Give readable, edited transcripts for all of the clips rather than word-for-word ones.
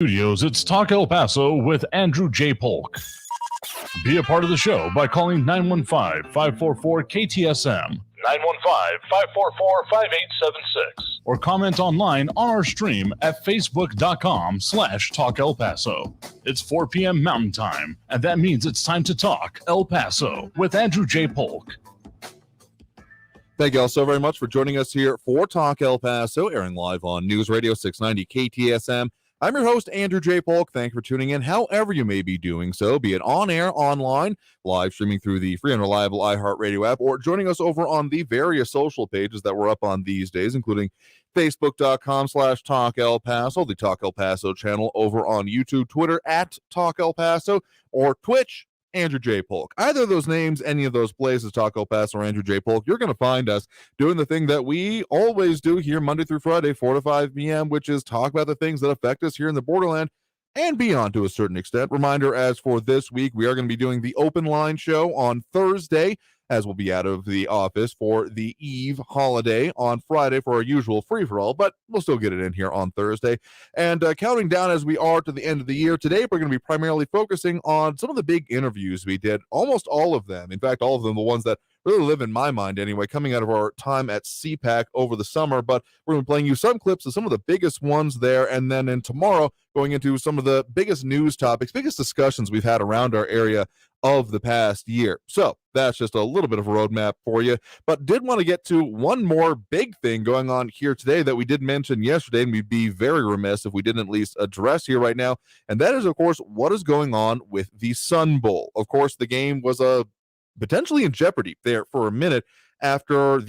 Studios, it's Talk El Paso with Andrew J. Polk. Be a part of the show by calling 915-544-KTSM, 915-544-5876, or comment online on our stream at facebook.com/Talk El Paso. It's 4 p.m. Mountain Time, and that means it's time to talk El Paso with Andrew J. Polk. Thank you all so very much for joining us here for Talk El Paso, airing live on News Radio 690 KTSM. I'm your host, Andrew J. Polk. Thank you for tuning in, however you may be doing so, be it on air, online, live streaming through the free and reliable iHeartRadio app, or joining us over on the various social pages that we're up on these days, including facebook.com/Talk El Paso, the Talk El Paso channel over on YouTube, Twitter at Talk El Paso, or Twitch, Andrew J. Polk. Either of those names, any of those places, Talk El Paso or Andrew J. Polk, you're going to find us doing the thing that we always do here Monday through Friday, 4 to 5 p.m., which is talk about the things that affect us here in the borderland and beyond to a certain extent. Reminder, as for this week, we are going to be doing the open line show on Thursday, as we'll be out of the office for the Eve holiday on Friday for our usual free-for-all, but we'll still get it in here on Thursday. And counting down as we are to the end of the year, today we're going to be primarily focusing on some of the big interviews we did, almost all of them. In fact, all of them, the ones that really live in my mind anyway, coming out of our time at CPAC over the summer. But we're going to be playing you some clips of some of the biggest ones there, and then in tomorrow, going into some of the biggest news topics, biggest discussions we've had around our area of the past year. So that's just a little bit of a roadmap for you, but did want to get to one more big thing going on here today that we did mention yesterday, and we'd be very remiss if we didn't at least address here right now, and that is, of course, what is going on with the Sun Bowl. Of course, the game was potentially in jeopardy there for a minute after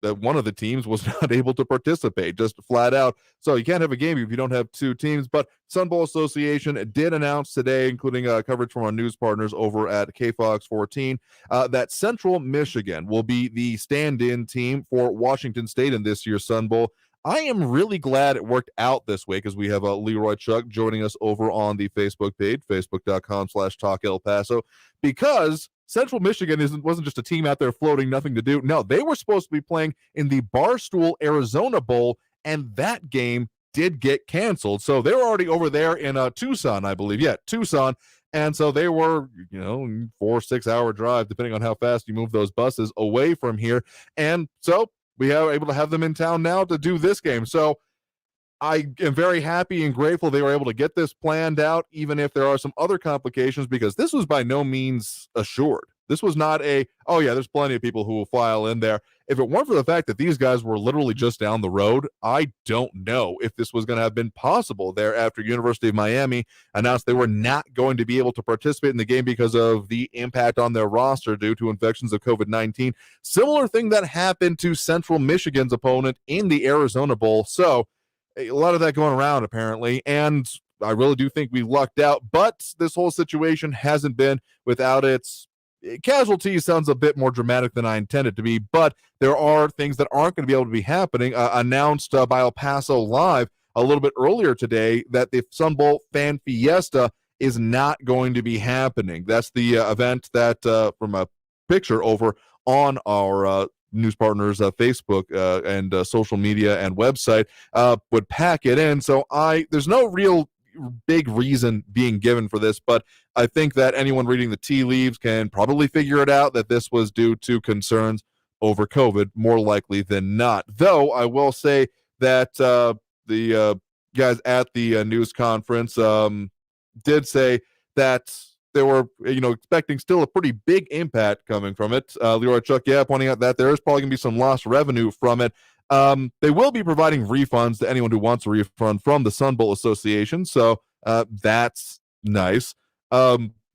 one of the teams was not able to participate, just flat out. So you can't have a game if you don't have two teams. But Sun Bowl Association did announce today, including coverage from our news partners over at KFOX 14, that Central Michigan will be the stand-in team for Washington State in this year's Sun Bowl. I am really glad it worked out this way, because we have Leroy Chuck joining us over on the Facebook page, facebook.com/Talk El Paso, because Central Michigan wasn't just a team out there floating, nothing to do. No, they were supposed to be playing in the Barstool Arizona Bowl, and that game did get canceled. So they were already over there in Tucson, I believe. Yeah, Tucson. And so they were, 4 or 6 hour drive, depending on how fast you move those buses away from here. And so we are able to have them in town now to do this game. So I am very happy and grateful they were able to get this planned out, even if there are some other complications, because this was by no means assured. This was not there's plenty of people who will file in there. If it weren't for the fact that these guys were literally just down the road, I don't know if this was going to have been possible there after University of Miami announced they were not going to be able to participate in the game because of the impact on their roster due to infections of COVID-19. Similar thing that happened to Central Michigan's opponent in the Arizona Bowl. So a lot of that going around, apparently, and I really do think we lucked out, but this whole situation hasn't been without its casualties. Sounds a bit more dramatic than I intended to be, but there are things that aren't going to be able to be happening. Announced by El Paso Live a little bit earlier today that the Sun Bowl Fan Fiesta is not going to be happening. That's the event that, from a picture over on our news partners Facebook and social media and website, would pack it in. So there's no real big reason being given for this, but I think that anyone reading the tea leaves can probably figure it out that this was due to concerns over COVID, more likely than not. Though I will say that the guys at the news conference did say that they were, expecting still a pretty big impact coming from it. Leroy Chuck, pointing out that there is probably going to be some lost revenue from it. They will be providing refunds to anyone who wants a refund from the Sun Bowl Association, so that's nice.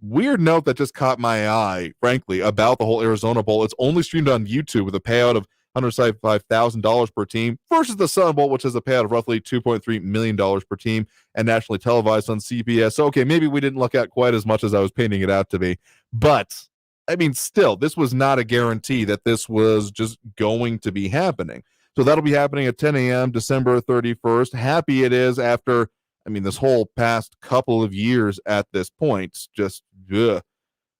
Weird note that just caught my eye, frankly, about the whole Arizona Bowl. It's only streamed on YouTube with a payout of $175,000 per team versus the Sun Bowl, which has a payout of roughly $2.3 million per team and nationally televised on CBS. So, okay, maybe we didn't look at quite as much as I was painting it out to be. But, I mean, still, this was not a guarantee that this was just going to be happening. So that'll be happening at 10 a.m. December 31st. Happy it is after, this whole past couple of years at this point. Just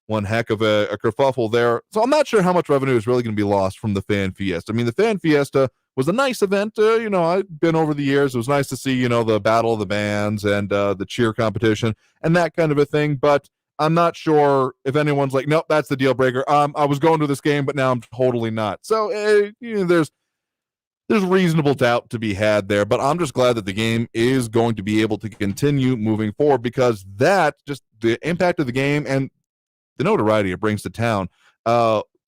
one heck of a kerfuffle there. So I'm not sure how much revenue is really going to be lost from the Fan Fiesta. The Fan Fiesta was a nice event. I've been over the years. It was nice to see, the battle of the bands and the cheer competition and that kind of a thing. But I'm not sure if anyone's like, nope, that's the deal breaker. I was going to this game, but now I'm totally not. So there's reasonable doubt to be had there, but I'm just glad that the game is going to be able to continue moving forward, because that, just the impact of the game and the notoriety it brings to town.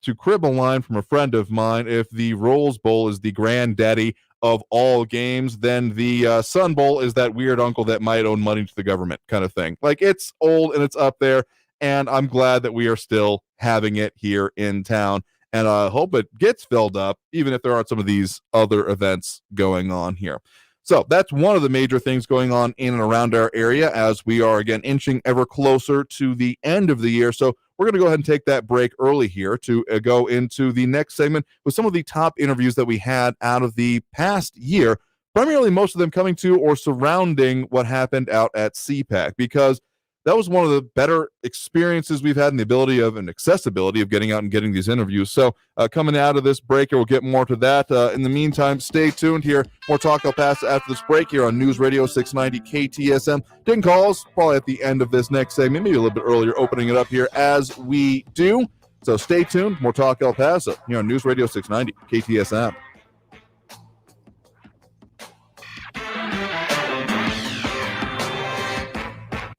To crib a line from a friend of mine, if the Rose Bowl is the granddaddy of all games, then the Sun Bowl is that weird uncle that might owe money to the government kind of thing. Like, it's old and it's up there, and I'm glad that we are still having it here in town. And I hope it gets filled up, even if there aren't some of these other events going on here. So that's one of the major things going on in and around our area as we are, again, inching ever closer to the end of the year. So we're going to go ahead and take that break early here to go into the next segment with some of the top interviews that we had out of the past year, primarily most of them coming to or surrounding what happened out at CPAC, because that was one of the better experiences we've had in the ability of and accessibility of getting out and getting these interviews. So coming out of this break, we'll get more to that. In the meantime, stay tuned here. More Talk El Paso after this break here on News Radio 690 KTSM. Taking calls probably at the end of this next segment, maybe a little bit earlier, opening it up here as we do. So stay tuned. More Talk El Paso here on News Radio 690 KTSM.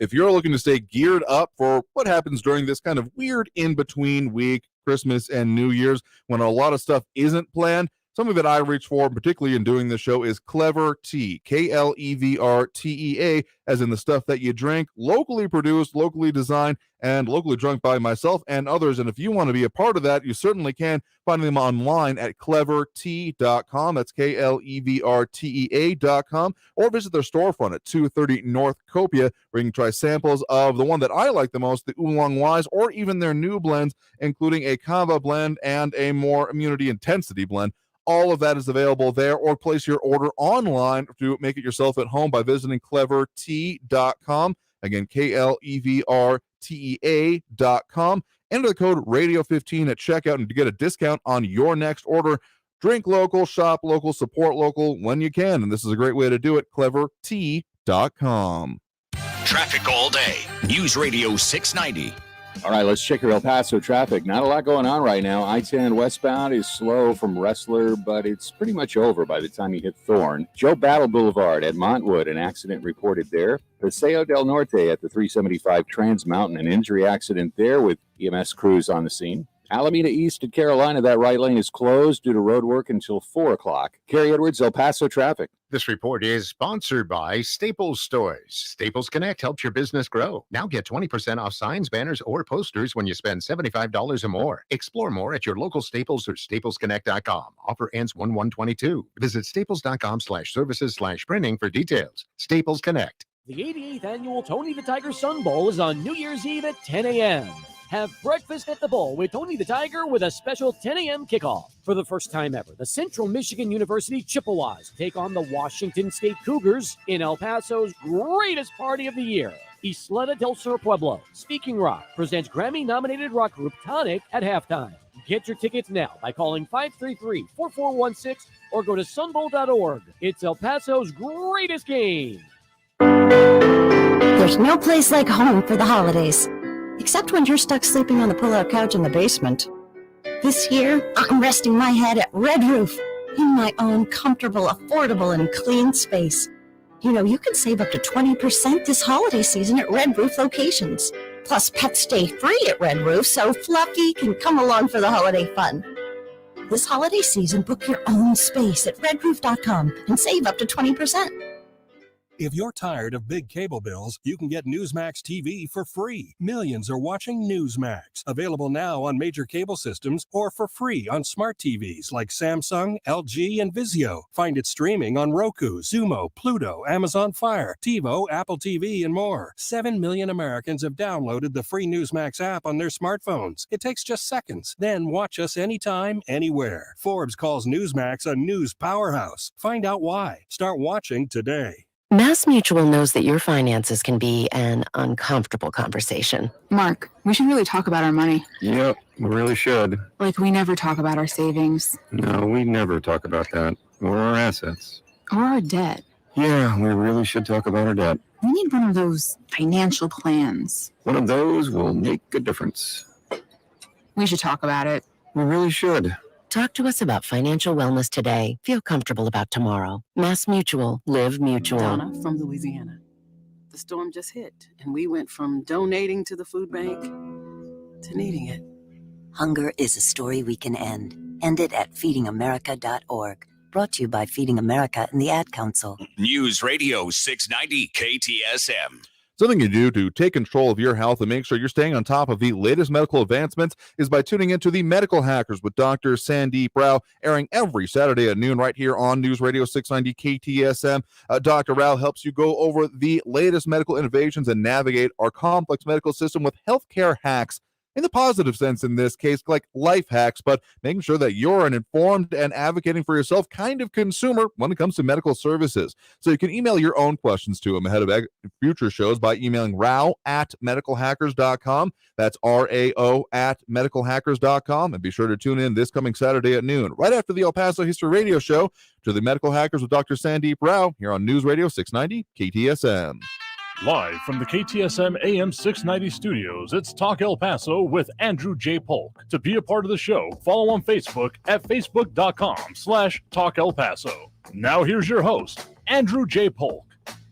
If you're looking to stay geared up for what happens during this kind of weird in-between week, Christmas and New Year's, when a lot of stuff isn't planned, something that I reach for, particularly in doing this show, is Clever Tea, KLEVRTEA, as in the stuff that you drink, locally produced, locally designed, and locally drunk by myself and others. And if you want to be a part of that, you certainly can. Find them online at clevertea.com. That's KLEVRTEA.com. Or visit their storefront at 230 North Copia, where you can try samples of the one that I like the most, the Oolong Wise, or even their new blends, including a Kava blend and a more immunity intensity blend. All of that is available there, or place your order online to make it yourself at home by visiting clevertea.com. Again, KLEVRTEA.com. Enter the code radio15 at checkout and to get a discount on your next order. Drink local, shop local, support local when you can. And this is a great way to do it. clevertea.com. Traffic all day. News Radio 690. All right, let's check your El Paso traffic. Not a lot going on right now. I-10 westbound is slow from Wrestler, but it's pretty much over by the time you hit Thorne. Joe Battle Boulevard at Montwood, an accident reported there. Paseo del Norte at the 375 Trans Mountain, an injury accident there with EMS crews on the scene. Alameda East at Carolina, that right lane is closed due to road work until 4 o'clock. Kerry Edwards, El Paso traffic. This report is sponsored by Staples Stores. Staples Connect helps your business grow. Now get 20% off signs, banners, or posters when you spend $75 or more. Explore more at your local Staples or staplesconnect.com. Offer ends 1/1/22. Visit staples.com/services/printing for details. Staples Connect. The 88th annual Tony the Tiger Sun Bowl is on New Year's Eve at 10 a.m. Have breakfast at the bowl with Tony the Tiger with a special 10 a.m. kickoff. For the first time ever, the Central Michigan University Chippewas take on the Washington State Cougars in El Paso's greatest party of the year. Isleta del Sur Pueblo, Speaking Rock, presents Grammy-nominated rock group Tonic at halftime. Get your tickets now by calling 533-4416 or go to sunbowl.org. It's El Paso's greatest game. There's no place like home for the holidays, except when you're stuck sleeping on the pull-out couch in the basement. This year, I'm resting my head at Red Roof in my own comfortable, affordable, and clean space. You know, you can save up to 20% this holiday season at Red Roof locations. Plus, pets stay free at Red Roof, so Fluffy can come along for the holiday fun. This holiday season, book your own space at redroof.com and save up to 20%. If you're tired of big cable bills, you can get Newsmax TV for free. Millions are watching Newsmax. Available now on major cable systems or for free on smart TVs like Samsung, LG, and Vizio. Find it streaming on Roku, Xumo, Pluto, Amazon Fire, TiVo, Apple TV, and more. 7 million Americans have downloaded the free Newsmax app on their smartphones. It takes just seconds. Then watch us anytime, anywhere. Forbes calls Newsmax a news powerhouse. Find out why. Start watching today. Mass Mutual knows that your finances can be an uncomfortable conversation. Mark, we should really talk about our money. Yep, we really should. Like we never talk about our savings. No, we never talk about that. Or our assets. Or our debt. Yeah, we really should talk about our debt. We need one of those financial plans. One of those will make a difference. We should talk about it. We really should. Talk to us about financial wellness today. Feel comfortable about tomorrow. Mass Mutual. Live Mutual. Donna from Louisiana. The storm just hit, and we went from donating to the food bank to needing it. Hunger is a story we can end. End it at feedingamerica.org. Brought to you by Feeding America and the Ad Council. News Radio 690 KTSM. Something you do to take control of your health and make sure you're staying on top of the latest medical advancements is by tuning into the Medical Hackers with Dr. Sandeep Rao, airing every Saturday at noon right here on News Radio 690 KTSM. Dr. Rao helps you go over the latest medical innovations and navigate our complex medical system with healthcare hacks. In the positive sense in this case, like life hacks, but making sure that you're an informed and advocating for yourself kind of consumer when it comes to medical services. So you can email your own questions to him ahead of future shows by emailing rao@medicalhackers.com. That's RAO@medicalhackers.com. And be sure to tune in this coming Saturday at noon, right after the El Paso History Radio Show, to the Medical Hackers with Dr. Sandeep Rao here on News Radio 690 KTSM. Live from the KTSM AM 690 studios, it's Talk El Paso with Andrew J. Polk. To be a part of the show, follow on Facebook at facebook.com/Talk El Paso. Now here's your host, Andrew J. Polk.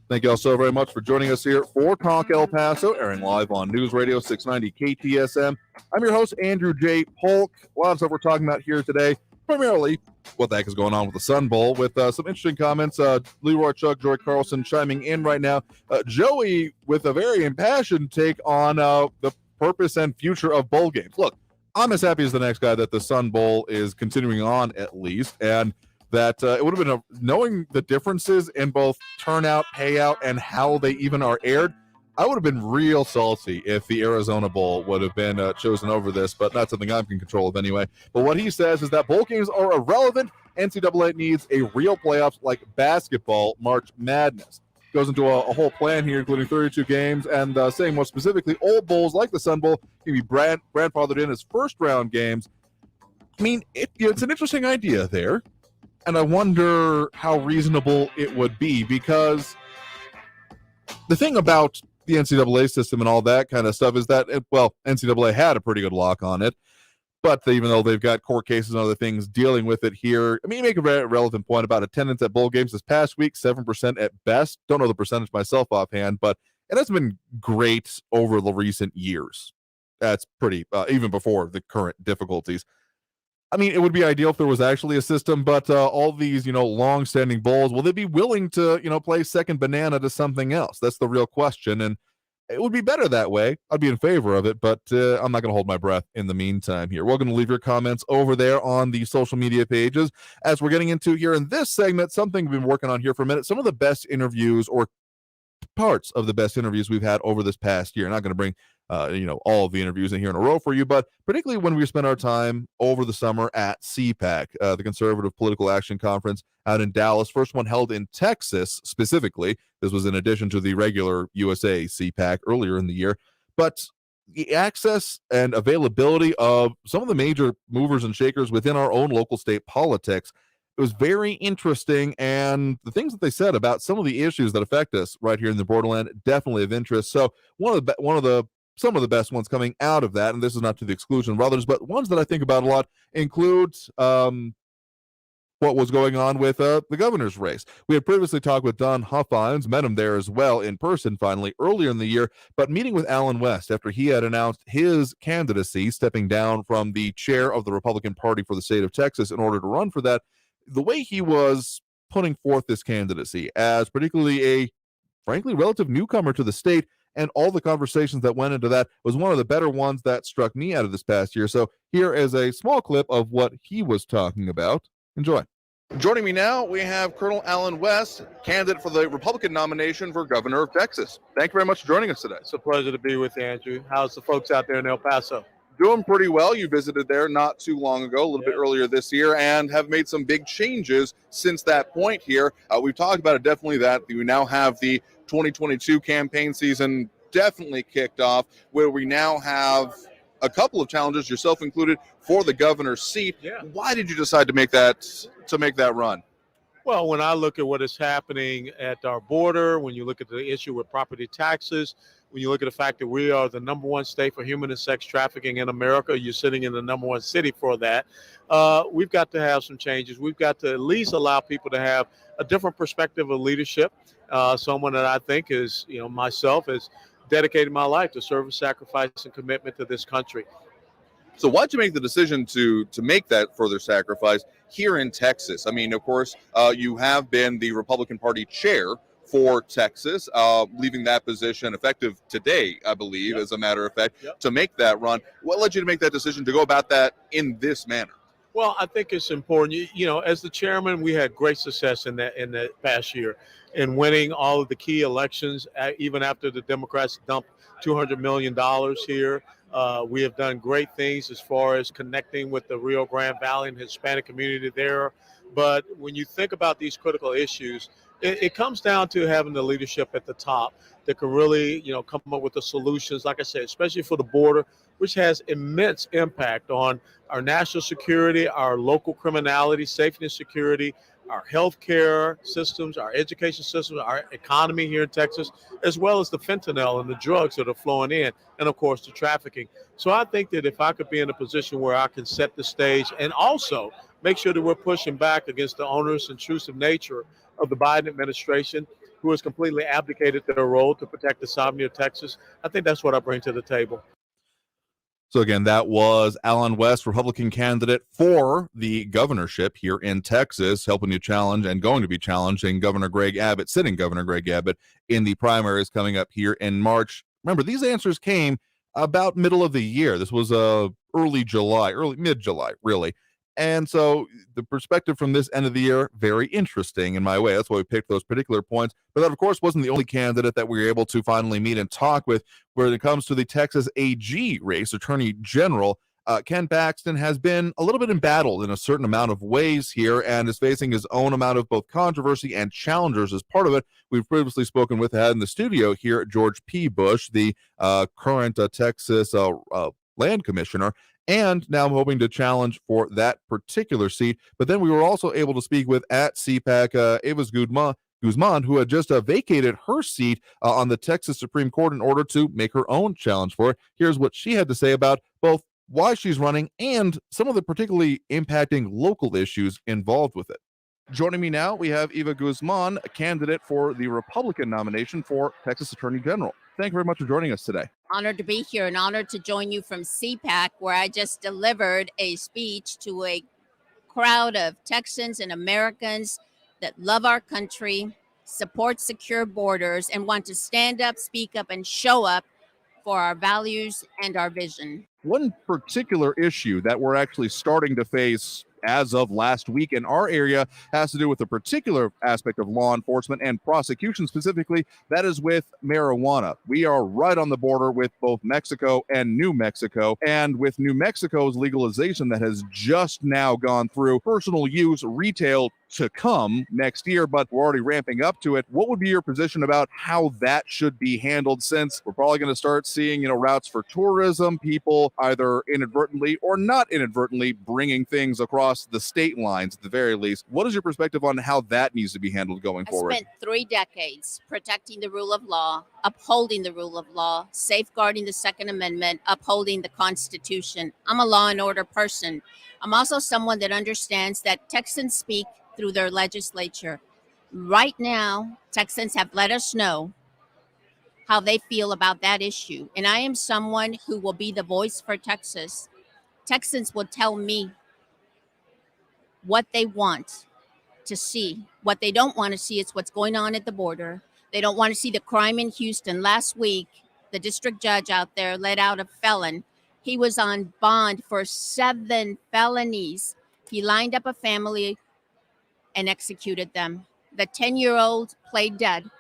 Thank you all so very much for joining us here for Talk El Paso, airing live on News Radio 690 KTSM. I'm your host, Andrew J. Polk. A lot of stuff we're talking about here today. Primarily, what the heck is going on with the Sun Bowl, with some interesting comments. Leroy Chuck, Joy Carlson chiming in right now. Joey with a very impassioned take on the purpose and future of bowl games. Look, I'm as happy as the next guy that the Sun Bowl is continuing on, at least, and that it would have been knowing the differences in both turnout, payout, and how they even are aired. I would have been real salty if the Arizona Bowl would have been chosen over this, but not something I'm in control of anyway. But what he says is that bowl games are irrelevant. NCAA needs a real playoffs like basketball March Madness. Goes into a whole plan here, including 32 games, and saying more specifically, old bowls like the Sun Bowl can be grandfathered in as first-round games. I mean, it's an interesting idea there, and I wonder how reasonable it would be, because the thing about the NCAA system and all that kind of stuff is that, NCAA had a pretty good lock on it, but even though they've got court cases and other things dealing with it here, I mean, you make a very relevant point about attendance at bowl games this past week, 7% at best. Don't know the percentage myself offhand, but it hasn't been great over the recent years. That's pretty, even before the current difficulties. I mean, it would be ideal if there was actually a system, but all these, long-standing bowls, will they be willing to, play second banana to something else? That's the real question, and it would be better that way. I'd be in favor of it, but I'm not going to hold my breath in the meantime here. We're going to leave your comments over there on the social media pages as we're getting into here in this segment, something we've been working on here for a minute, some of the best interviews or parts of the best interviews we've had over this past year. I'm not going to bring all of the interviews in here in a row for you, but particularly when we spent our time over the summer at CPAC, the Conservative Political Action Conference out in Dallas. First one held in Texas specifically. This was in addition to the regular USA CPAC earlier in the year. But the access and availability of some of the major movers and shakers within our own local state politics, it was very interesting, and the things that they said about some of the issues that affect us right here in the borderland definitely of interest. So some of the best ones coming out of that, and this is not to the exclusion of others, but ones that I think about a lot include what was going on with the governor's race. We had previously talked with Don Huffines, met him there as well in person finally earlier in the year, but meeting with Alan West after he had announced his candidacy, stepping down from the chair of the Republican Party for the state of Texas in order to run for that. The way he was putting forth this candidacy as particularly a, frankly, relative newcomer to the state, and all the conversations that went into that was one of the better ones that struck me out of this past year. So here is a small clip of what he was talking about. Enjoy. Joining me now, we have Colonel Alan West, candidate for the Republican nomination for governor of Texas. Thank you very much for joining us today. It's a pleasure to be with you, Andrew. How's the folks out there in El Paso? Doing pretty well. You visited there not too long ago, a little bit earlier this year, and have made some big changes since that point here. We've talked about it definitely that we now have the 2022 campaign season definitely kicked off, where we now have a couple of challenges, yourself included, for the governor's seat. Yeah. Why did you decide to make that run? Well, when I look at what is happening at our border, when you look at the issue with property taxes, when you look at the fact that we are the number one state for human and sex trafficking in America, you're sitting in the number one city for that. We've got to have some changes. We've got to at least allow people to have a different perspective of leadership. Someone that I think is, myself, has dedicated my life to service, sacrifice, and commitment to this country. So why'd you make the decision to make that further sacrifice here in Texas? I mean, of course, you have been the Republican Party chair for Texas, leaving that position effective today, I believe, as a matter of fact, to make that run. What led you to make that decision to go about that in this manner? Well, I think it's important. As the chairman, we had great success in the past year in winning all of the key elections, even after the Democrats dumped $200 million here. We have done great things as far as connecting with the Rio Grande Valley and Hispanic community there. But when you think about these critical issues, it comes down to having the leadership at the top that can really, come up with the solutions, like I said, especially for the border, which has immense impact on our national security, our local criminality, safety and security, our healthcare systems, our education systems, our economy here in Texas, as well as the fentanyl and the drugs that are flowing in, and of course the trafficking. So I think that if I could be in a position where I can set the stage and also make sure that we're pushing back against the onerous, intrusive nature of the Biden administration, who has completely abdicated their role to protect the sovereignty of Texas, I think that's what I bring to the table. So again, that was Alan West, Republican candidate for the governorship here in Texas, helping you challenge and going to be challenging Governor Greg Abbott, sitting Governor Greg Abbott, in the primaries coming up here in March. Remember, these answers came about middle of the year. This was mid-July, really. And so the perspective from this end of the year, very interesting in my way. That's why we picked those particular points. But that, of course, wasn't the only candidate that we were able to finally meet and talk with. When it comes to the Texas AG race, Attorney General Ken Paxton has been a little bit embattled in a certain amount of ways here and is facing his own amount of both controversy and challengers as part of it. We've previously spoken with, had in the studio here, George P. Bush, the current Texas land commissioner, and now I'm hoping to challenge for that particular seat. But then we were also able to speak with at CPAC Eva's Guzman, who had just vacated her seat on the Texas Supreme Court in order to make her own challenge for it. Here's what she had to say about both why she's running and some of the particularly impacting local issues involved with it. Joining me now, we have Eva Guzman, a candidate for the Republican nomination for Texas Attorney General. Thank you very much for joining us today. Honored to be here and honored to join you from CPAC, where I just delivered a speech to a crowd of Texans and Americans that love our country, support secure borders, and want to stand up, speak up, and show up for our values and our vision. One particular issue that we're actually starting to face as of last week in our area has to do with a particular aspect of law enforcement and prosecution specifically, that is with marijuana. We are right on the border with both Mexico and New Mexico, and with New Mexico's legalization that has just now gone through, personal use, retail to come next year, but we're already ramping up to it. What would be your position about how that should be handled, since we're probably going to start seeing, routes for tourism, people either inadvertently or not inadvertently bringing things across the state lines at the very least? What is your perspective on how that needs to be handled going forward? I spent 3 decades protecting the rule of law, upholding the rule of law, safeguarding the Second Amendment, upholding the Constitution. I'm a law and order person. I'm also someone that understands that Texans speak through their legislature. Right now, Texans have let us know how they feel about that issue. And I am someone who will be the voice for Texas. Texans will tell me what they want to see. What they don't want to see is what's going on at the border. They don't want to see the crime in Houston. Last week, the district judge out there let out a felon. He was on bond for 7 felonies. He lined up a family and executed them. The 10-year-old played dead.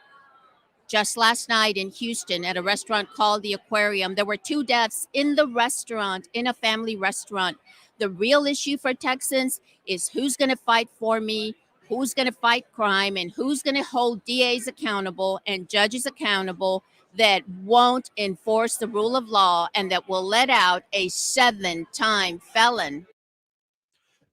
Just last night in Houston at a restaurant called the Aquarium, there were 2 deaths in the restaurant, in a family restaurant. The real issue for Texans is who's going to fight for me, who's going to fight crime, and who's going to hold DAs accountable and judges accountable that won't enforce the rule of law and that will let out a 7-time felon.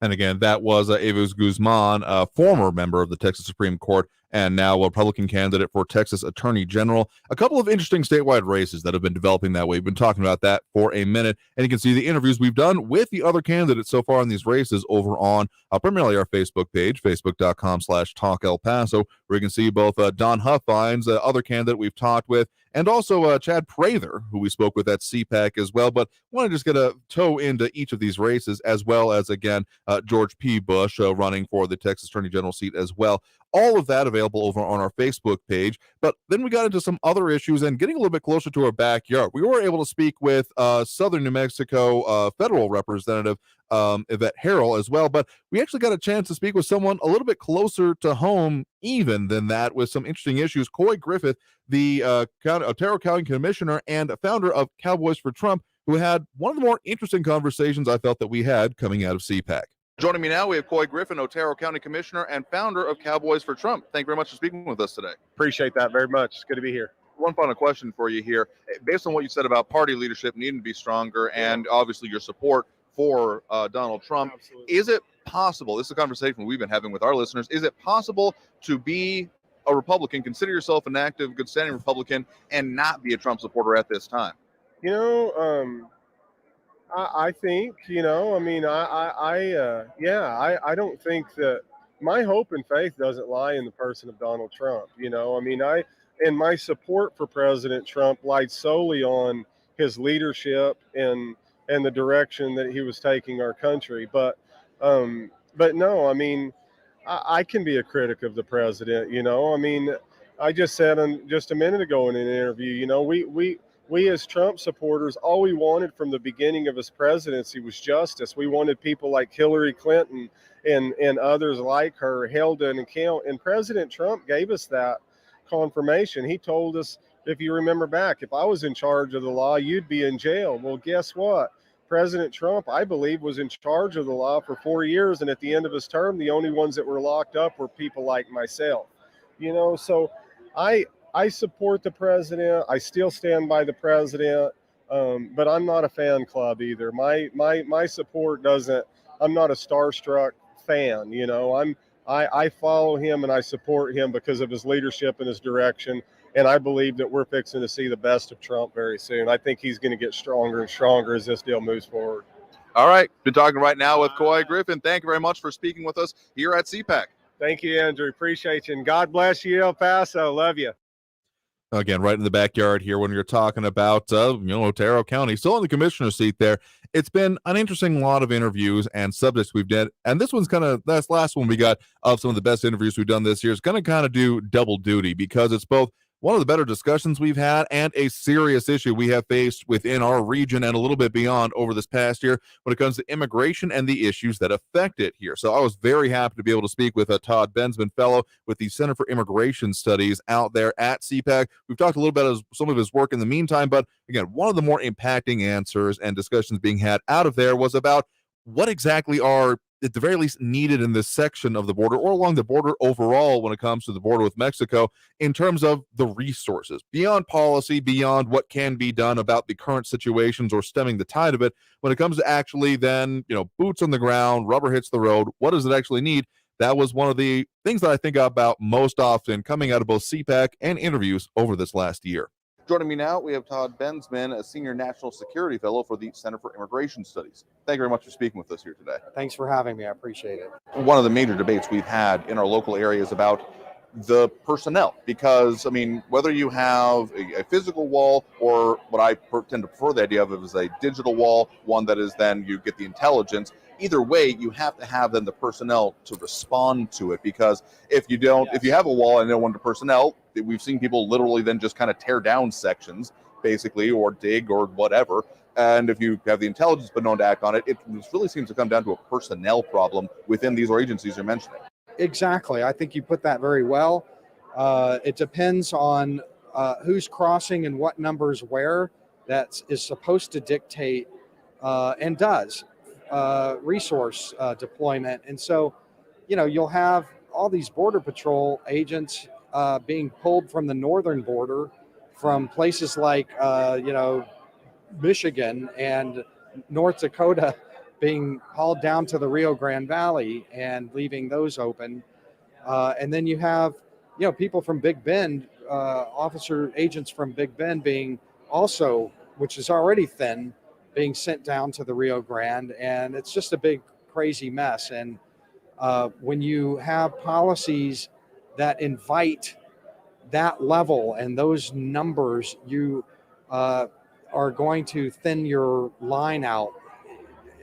And again, that was Eva Guzman, a former member of the Texas Supreme Court and now a Republican candidate for Texas Attorney General. A couple of interesting statewide races that have been developing that way. We've been talking about that for a minute, and you can see the interviews we've done with the other candidates so far in these races over on primarily our Facebook page, facebook.com/Talk El Paso, where you can see both Don Huffines, other candidate we've talked with, and also Chad Prather, who we spoke with at CPAC as well. But I want to just get a toe into each of these races, as well as, again, George P. Bush running for the Texas Attorney General seat as well. All of that available over on our Facebook page. But then we got into some other issues and getting a little bit closer to our backyard. We were able to speak with Southern New Mexico federal representative Yvette Harrell as well. But we actually got a chance to speak with someone a little bit closer to home even than that, with some interesting issues. Coy Griffith, the Otero County Commissioner and founder of Cowboys for Trump, who had one of the more interesting conversations I felt that we had coming out of CPAC. Joining me now, we have Coy Griffin, Otero County Commissioner and founder of Cowboys for Trump. Thank you very much for speaking with us today. Appreciate that very much. It's good to be here. One final question for you here. Based on what you said about party leadership needing to be stronger and obviously your support for Donald Trump, absolutely, is it possible, this is a conversation we've been having with our listeners, is it possible to be a Republican, consider yourself an active, good standing Republican, and not be a Trump supporter at this time? You know, I think, you know, I mean, I don't think that my hope and faith doesn't lie in the person of Donald Trump. You know, I mean, and my support for President Trump lies solely on his leadership and the direction that he was taking our country. But no, I mean, I can be a critic of the president. You know, I mean, I just said just a minute ago in an interview, you know, we as Trump supporters, all we wanted from the beginning of his presidency was justice. We wanted people like Hillary Clinton and others like her held to an account. And President Trump gave us that confirmation. He told us, if you remember back, if I was in charge of the law, you'd be in jail. Well, guess what? President Trump, I believe, was in charge of the law for 4 years. And at the end of his term, the only ones that were locked up were people like myself. You know, so I support the president. I still stand by the president, but I'm not a fan club either. My support doesn't. I'm not a starstruck fan. You know, I follow him and I support him because of his leadership and his direction. And I believe that we're fixing to see the best of Trump very soon. I think he's going to get stronger and stronger as this deal moves forward. All right, been talking right now with Coy Griffin. Thank you very much for speaking with us here at CPAC. Thank you, Andrew. Appreciate you, and God bless you, El Paso. Love you. Again, right in the backyard here when you're talking about, Otero County, still in the commissioner's seat there. It's been an interesting lot of interviews and subjects we've done. And this one's that's last one we got of some of the best interviews we've done this year. It's going to kind of do double duty because it's both one of the better discussions we've had and a serious issue we have faced within our region and a little bit beyond over this past year when it comes to immigration and the issues that affect it here. So I was very happy to be able to speak with Todd Benson, fellow with the Center for Immigration Studies out there at CPAC. We've talked a little bit about some of his work in the meantime, but again, one of the more impacting answers and discussions being had out of there was about what exactly are at the very least needed in this section of the border or along the border overall when it comes to the border with Mexico in terms of the resources beyond policy, beyond what can be done about the current situations or stemming the tide of it. When it comes to actually then, boots on the ground, rubber hits the road, what does it actually need? That was one of the things that I think about most often coming out of both CPAC and interviews over this last year. Joining me now, we have Todd Benson, a senior national security fellow for the Center for Immigration Studies. Thank you very much for speaking with us here today. Thanks for having me. I appreciate it. One of the major debates we've had in our local area is about the personnel, because, whether you have a physical wall or what I tend to prefer the idea of is a digital wall, one that is then you get the intelligence. Either way, you have to have then the personnel to respond to it, because if you don't, if you have a wall and no one to personnel, we've seen people literally then just kind of tear down sections, basically, or dig or whatever. And if you have the intelligence but no one to act on it, it really seems to come down to a personnel problem within these agencies you're mentioning. Exactly. I think you put that very well. It depends on who's crossing and what numbers where. That is supposed to dictate and does resource deployment. And so, you'll have all these Border Patrol agents being pulled from the northern border from places like, Michigan and North Dakota, being hauled down to the Rio Grande Valley and leaving those open. And then you have, people from Big Bend, agents from Big Bend being also, which is already thin, being sent down to the Rio Grande. And it's just a big, crazy mess. And when you have policies that invite that level and those numbers, you are going to thin your line out.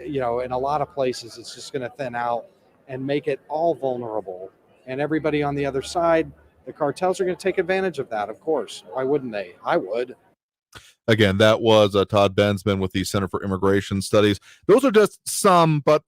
In a lot of places, it's just going to thin out and make it all vulnerable. And everybody on the other side, the cartels are going to take advantage of that, of course. Why wouldn't they? I would. Again, that was Todd Benson with the Center for Immigration Studies. Those are just some, but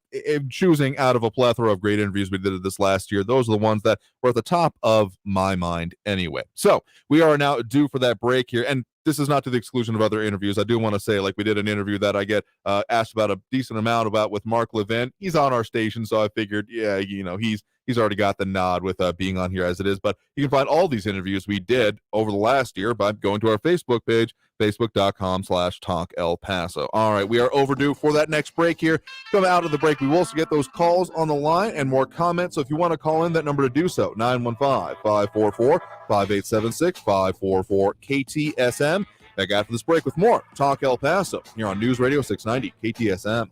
choosing out of a plethora of great interviews we did this last year, those are the ones that were at the top of my mind anyway. So we are now due for that break here. And this is not to the exclusion of other interviews. I do want to say, like, we did an interview that I get asked about a decent amount about with Mark Levin. He's on our station, so I figured, he's already got the nod with being on here as it is. But you can find all these interviews we did over the last year by going to our Facebook page, facebook.com/Talk El Paso. All right, we are overdue for that next break here. Come out of the break. We will also get those calls on the line and more comments. So if you want to call in, that number to do so, 915-544-5876, 544 KTSM. Back after this break with more Talk El Paso here on News Radio 690 KTSM.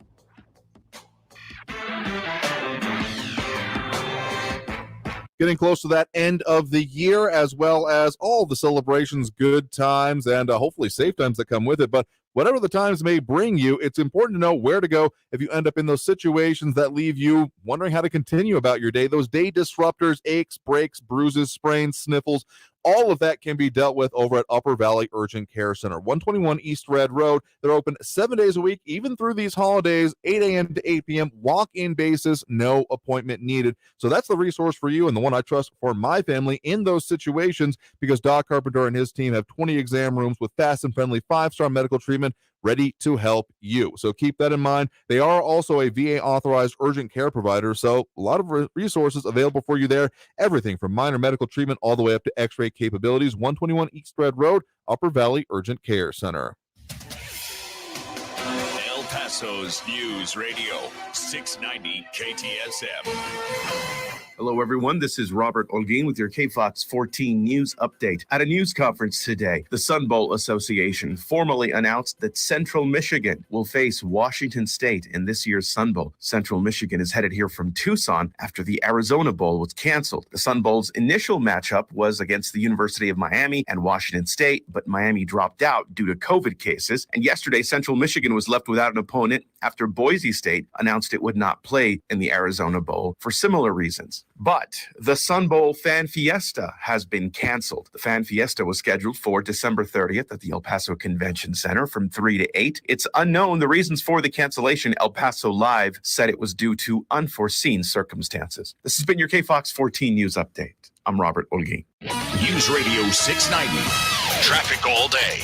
Getting close to that end of the year, as well as all the celebrations, good times, and hopefully safe times that come with it. But whatever the times may bring you, it's important to know where to go if you end up in those situations that leave you wondering how to continue about your day. Those day disruptors, aches, breaks, bruises, sprains, sniffles, all of that can be dealt with over at Upper Valley Urgent Care Center, 121 East Red Road. They're open 7 days a week, even through these holidays, 8 a.m. to 8 p.m., walk-in basis, no appointment needed. So that's the resource for you and the one I trust for my family in those situations, because Doc Carpenter and his team have 20 exam rooms with fast and friendly 5-star medical treatment ready to help you. So keep that in mind. They are also a VA authorized urgent care provider, so a lot of resources available for you there. Everything from minor medical treatment all the way up to x-ray capabilities. 121 East Red Road, Upper Valley Urgent Care Center. El Paso's News Radio 690 KTSM. Hello, everyone. This is Robert Olguin with your KFOX 14 News Update. At a news conference today, the Sun Bowl Association formally announced that Central Michigan will face Washington State in this year's Sun Bowl. Central Michigan is headed here from Tucson after the Arizona Bowl was canceled. The Sun Bowl's initial matchup was against the University of Miami and Washington State, but Miami dropped out due to COVID cases. And yesterday, Central Michigan was left without an opponent after Boise State announced it would not play in the Arizona Bowl for similar reasons. But the Sun Bowl Fan Fiesta has been canceled. The Fan Fiesta was scheduled for December 30th at the El Paso Convention Center from 3 to 8. It's unknown the reasons for the cancellation. El Paso Live said it was due to unforeseen circumstances. This has been your KFOX 14 News Update. I'm Robert Olguin. News Radio 690. Traffic all day.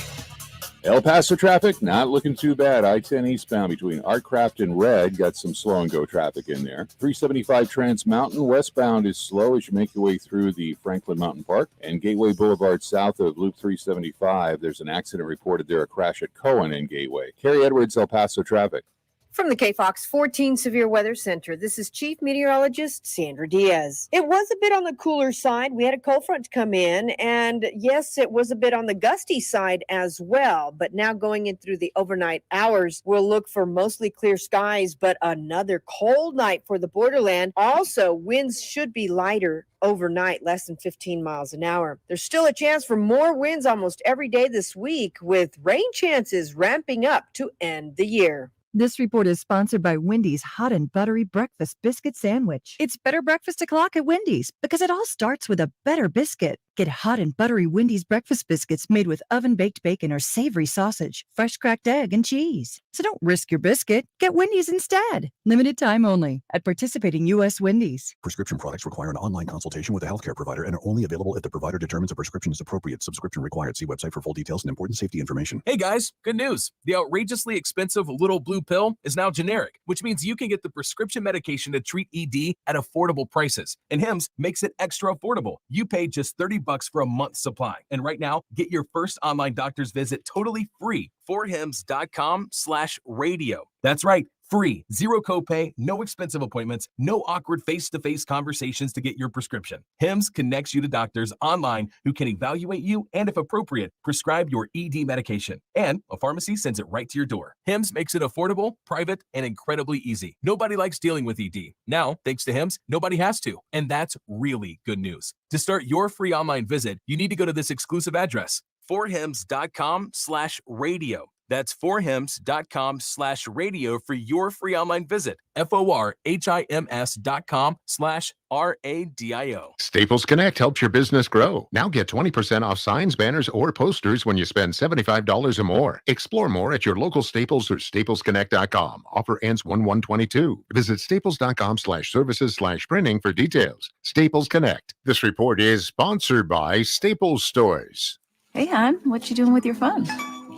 El Paso traffic, not looking too bad. I-10 eastbound between Artcraft and Red, got some slow and go traffic in there. 375 Trans Mountain westbound is slow as you make your way through the Franklin Mountain Park. And Gateway Boulevard south of Loop 375, there's an accident reported there, a crash at Cohen and Gateway. Carrie Edwards, El Paso traffic. From the KFOX 14 Severe Weather Center, this is Chief Meteorologist Sandra Diaz. It was a bit on the cooler side. We had a cold front come in, and yes, it was a bit on the gusty side as well. But now going in through the overnight hours, we'll look for mostly clear skies, but another cold night for the borderland. Also, winds should be lighter overnight, less than 15 miles an hour. There's still a chance for more winds almost every day this week, with rain chances ramping up to end the year. This report is sponsored by Wendy's Hot and Buttery Breakfast Biscuit Sandwich. It's better breakfast o'clock at Wendy's because it all starts with a better biscuit. Get hot and buttery Wendy's breakfast biscuits made with oven-baked bacon or savory sausage, fresh cracked egg, and cheese. So don't risk your biscuit. Get Wendy's instead. Limited time only at participating U.S. Wendy's. Prescription products require an online consultation with a healthcare provider and are only available if the provider determines a prescription is appropriate. Subscription required. See website for full details and important safety information. Hey guys, good news. The outrageously expensive Little Blue Pill is now generic, which means you can get the prescription medication to treat ED at affordable prices. And Hims makes it extra affordable. You pay just $30 for a month's supply. And right now, get your first online doctor's visit totally free. 4hims.com/radio. That's right, Free, zero copay, no expensive appointments, no awkward face-to-face conversations to get your prescription. Hims connects you to doctors online who can evaluate you and, if appropriate, prescribe your ED medication. And a pharmacy sends it right to your door. Hims makes it affordable, private, and incredibly easy. Nobody likes dealing with ED. Now, thanks to Hims, nobody has to. And that's really good news. To start your free online visit, you need to go to this exclusive address, forhims.com/radio. That's forhims.com/radio for your free online visit. forhims.com/radio. Staples Connect helps your business grow. Now get 20% off signs, banners, or posters when you spend $75 or more. Explore more at your local Staples or staplesconnect.com. Offer ends 1/1/22. Visit staples.com/services/printing for details. Staples Connect. This report is sponsored by Staples Stores. Hey, hon, what you doing with your phone?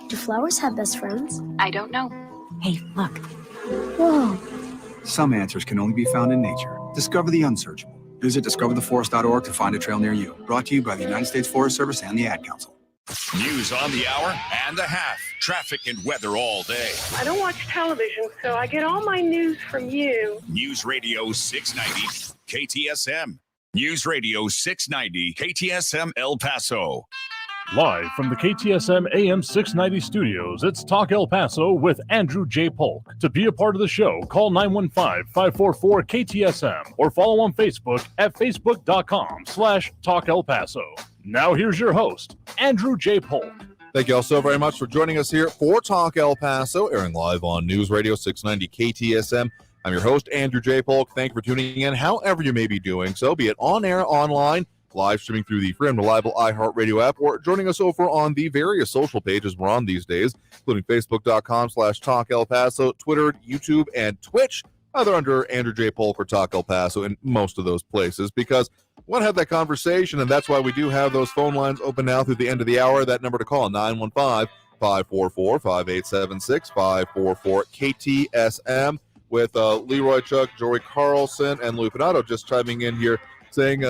Do flowers have best friends? I don't know. Hey, look. Whoa. Some answers can only be found in nature. Discover the unsearchable. Visit discovertheforest.org to find a trail near you. Brought to you by the United States Forest Service and the Ad Council. News on the hour and a half. Traffic and weather all day. I don't watch television, so I get all my news from you. News Radio 690 KTSM. News Radio 690 KTSM El Paso. Live from the KTSM AM 690 studios, it's Talk El Paso with Andrew J. Polk. To be a part of the show, call 915-544-KTSM or follow on Facebook at facebook.com/Talk El Paso. Now here's your host, Andrew J. Polk. Thank you all so very much for joining us here for Talk El Paso, airing live on News Radio 690 KTSM. I'm your host, Andrew J. Polk. Thank you for tuning in, however you may be doing so, be it on air, online, live streaming through the free and reliable iHeartRadio app, or joining us over on the various social pages we're on these days, including facebook.com/Talk El Paso, Twitter, YouTube, and Twitch, either under Andrew J. Polk or Talk El Paso in most of those places, because we want to have that conversation, and that's why we do have those phone lines open now through the end of the hour. That number to call, 915-544-5876, 544-KTSM, with Leroy Chuck, Joey Carlson, and Lou Pinato just chiming in here, saying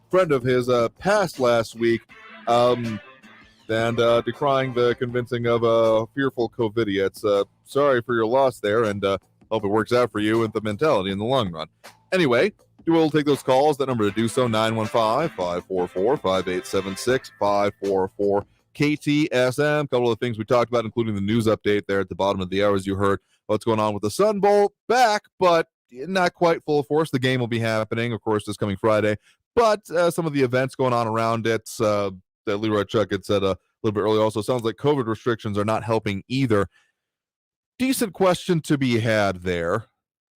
friend of his passed last week, and decrying the convincing of fearful COVIDiots. Sorry for your loss there, and hope it works out for you with the mentality in the long run. Anyway, you will take those calls. That number to do so, 915-544-5876, 544-KTSM. A couple of the things we talked about, including the news update there at the bottom of the hour, as you heard what's going on with the Sun Bowl. Back, but not quite full force. The game will be happening, of course, this coming Friday. But some of the events going on around it, that Leroy Chuck had said a little bit earlier, also sounds like COVID restrictions are not helping either. Decent question to be had there.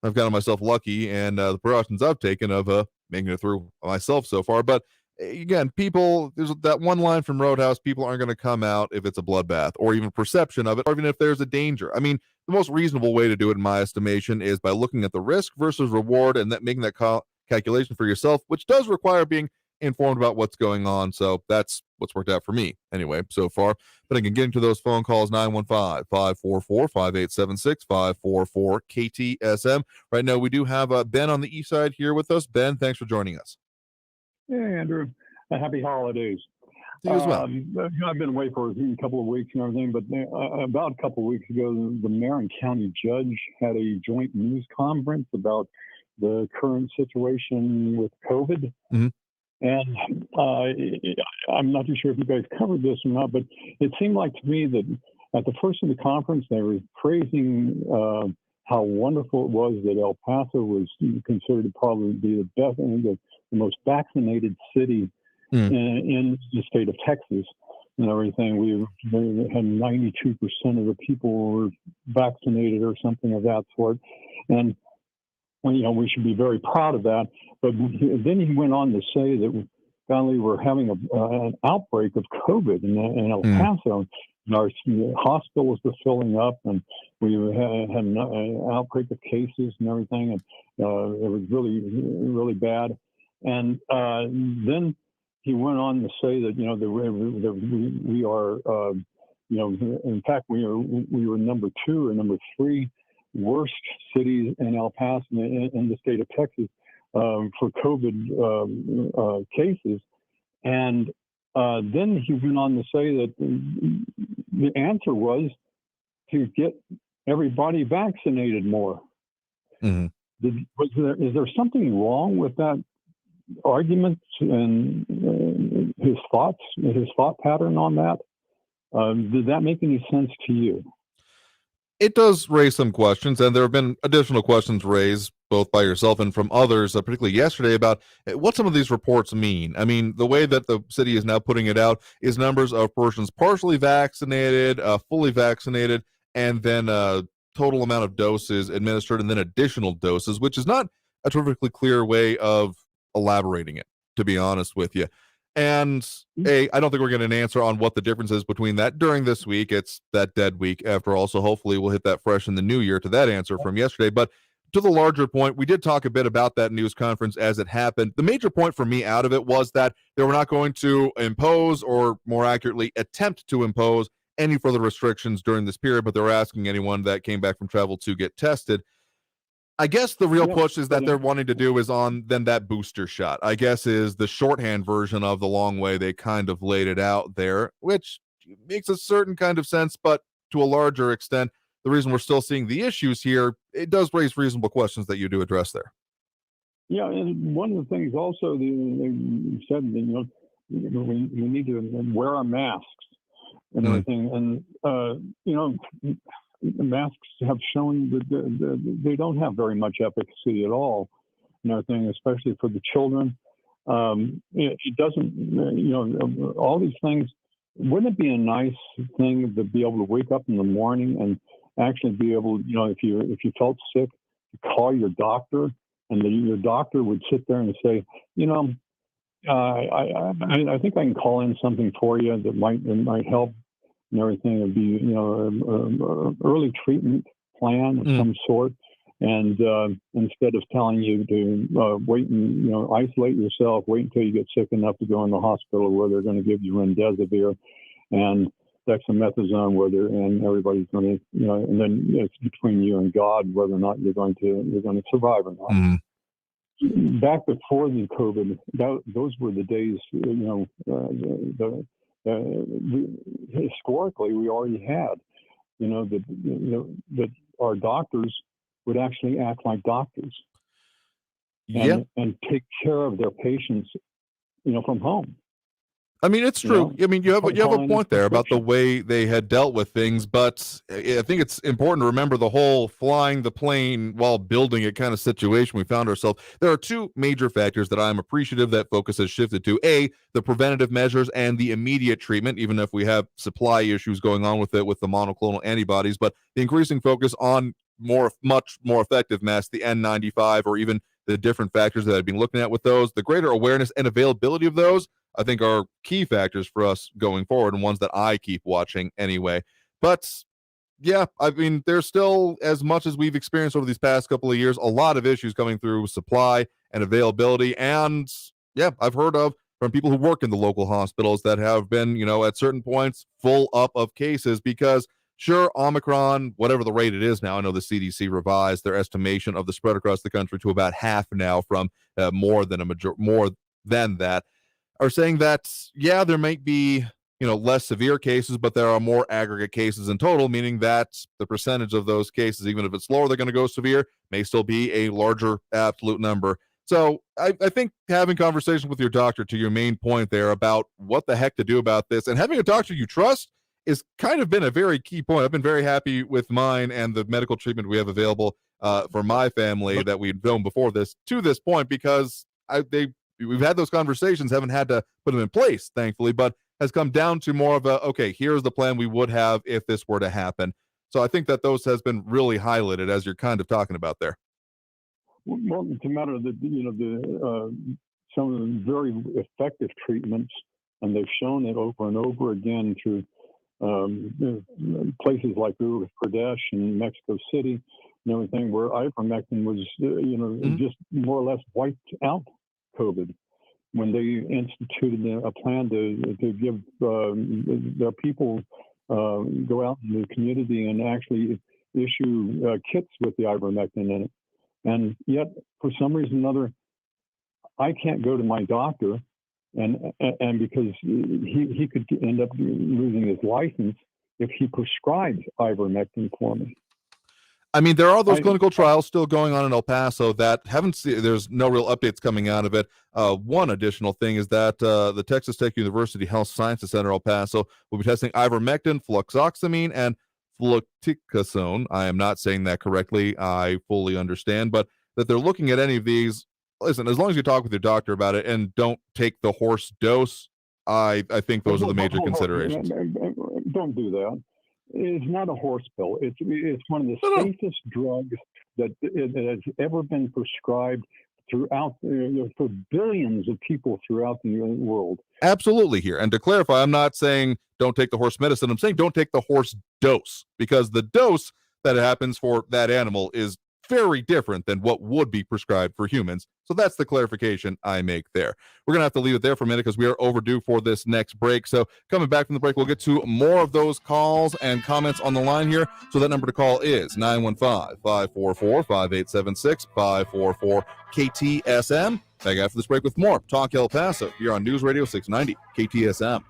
I've gotten myself lucky, and the precautions I've taken of making it through myself so far. But again, people, there's that one line from Roadhouse, people aren't going to come out if it's a bloodbath, or even perception of it, or even if there's a danger. I mean, the most reasonable way to do it, in my estimation, is by looking at the risk versus reward and making that calculation for yourself, which does require being informed about what's going on. So that's what's worked out for me anyway so far. But again, getting to those phone calls, 915-544-5876, 544-KTSM. Right now we do have Ben on the east side here with us. Ben, thanks for joining us. Hey, Andrew. Happy holidays. You as well. I've been away for a couple of weeks and everything, but about a couple of weeks ago, the mayor and county judge had a joint news conference about the current situation with COVID. Mm-hmm. And I'm not too sure if you guys covered this or not, but it seemed like to me that at the first of the conference, they were praising how wonderful it was that El Paso was considered to probably be the best and the most vaccinated city in the state of Texas and everything. We had 92% of the people were vaccinated or something of that sort. And we should be very proud of that. But then he went on to say that finally we're having an outbreak of COVID in El Paso. And our hospitals were filling up, and we had an outbreak of cases and everything, and it was really, really bad. And then he went on to say that we are, in fact we were number 2 or number 3 worst cities in El Paso in the state of Texas for COVID cases. And then he went on to say that the answer was to get everybody vaccinated more. Mhm. Is there something wrong with that argument and his thought pattern on that? Did that make any sense to you? It does raise some questions, and there have been additional questions raised both by yourself and from others, particularly yesterday, about what some of these reports mean. I mean, the way that the city is now putting it out is numbers of persons partially vaccinated, fully vaccinated, and then a total amount of doses administered, and then additional doses, which is not a terrifically clear way of elaborating it, to be honest with you. And I don't think we're getting an answer on what the difference is between that during this week. It's that dead week after all, so hopefully we'll hit that fresh in the new year to that answer from yesterday. But to the larger point, we did talk a bit about that news conference as it happened. The major point for me out of it was that they were not going to impose, or more accurately, attempt to impose any further restrictions during this period, but they were asking anyone that came back from travel to get tested. I guess the real push is that they're wanting to do is on then that booster shot, I guess, is the shorthand version of the long way they kind of laid it out there, which makes a certain kind of sense, but to a larger extent, the reason we're still seeing the issues here, it does raise reasonable questions that you do address there. Yeah, and one of the things also they said that, we need to wear our masks and everything, and masks have shown that they don't have very much efficacy at all, and everything, especially for the children. It doesn't, all these things. Wouldn't it be a nice thing to be able to wake up in the morning and actually be able, if you felt sick, to call your doctor, and your doctor would sit there and say, I think I can call in something for you that might help and everything. It'd be, early treatment plan of some sort. And instead of telling you to wait and, isolate yourself, wait until you get sick enough to go in the hospital where they're going to give you remdesivir and dexamethasone, and everybody's going to, and then it's between you and God whether or not you're going to survive or not. Back before the COVID, those were the days, historically we already had, that our doctors would actually act like doctors and take care of their patients, from home. I mean, it's true. I mean, you have a point there about the way they had dealt with things, but I think it's important to remember the whole flying the plane while building it kind of situation we found ourselves. There are two major factors that I'm appreciative that focus has shifted to: A, the preventative measures and the immediate treatment, even if we have supply issues going on with it with the monoclonal antibodies, but the increasing focus on much more effective masks, the N95, or even the different factors that I've been looking at with those. The greater awareness and availability of those, I think, are key factors for us going forward, and ones that I keep watching anyway. But yeah, I mean, there's still, as much as we've experienced over these past couple of years, a lot of issues coming through supply and availability. And yeah, I've heard of from people who work in the local hospitals that have been, at certain points full up of cases because, sure, Omicron, whatever the rate it is now, I know the CDC revised their estimation of the spread across the country to about half now from more than that, are saying that, yeah, there might be, less severe cases, but there are more aggregate cases in total, meaning that the percentage of those cases, even if it's lower, they're going to go severe, may still be a larger absolute number. So I think having conversations with your doctor, to your main point there about what the heck to do about this, and having a doctor you trust, is kind of been a very key point. I've been very happy with mine and the medical treatment we have available for my family that we'd known before this to this point, because we've had those conversations, haven't had to put them in place, thankfully, but has come down to more of a, okay, here's the plan we would have if this were to happen. So I think that those has been really highlighted as you're kind of talking about there. Well, it's a matter of some of the very effective treatments, and they've shown it over and over again through places like Uttar Pradesh and Mexico City and everything, where ivermectin was, just more or less wiped out COVID when they instituted a plan to give their people go out in the community and actually issue kits with the ivermectin in it. And yet, for some reason or another, I can't go to my doctor, and because he could end up losing his license if he prescribes ivermectin for me. I mean, there are those clinical trials still going on in El Paso that haven't seen, there's no real updates coming out of it. One additional thing is that the Texas Tech University Health Sciences Center El Paso will be testing ivermectin, fluoxamine, and fluticasone. I am not saying that correctly. I fully understand, but that they're looking at any of these. Listen, as long as you talk with your doctor about it and don't take the horse dose, I think those are the major considerations. Don't do that. It's not a horse pill. It's one of the safest drugs that has ever been prescribed throughout for billions of people throughout the world. Absolutely here. And to clarify, I'm not saying don't take the horse medicine. I'm saying don't take the horse dose, because the dose that happens for that animal is very different than what would be prescribed for humans. So that's the clarification I make there. We're going to have to leave it there for a minute because we are overdue for this next break. So coming back from the break, we'll get to more of those calls and comments on the line here. So that number to call is 915-544-5876, 544-KTSM. Back after this break with more Talk El Paso here on News Radio 690 KTSM.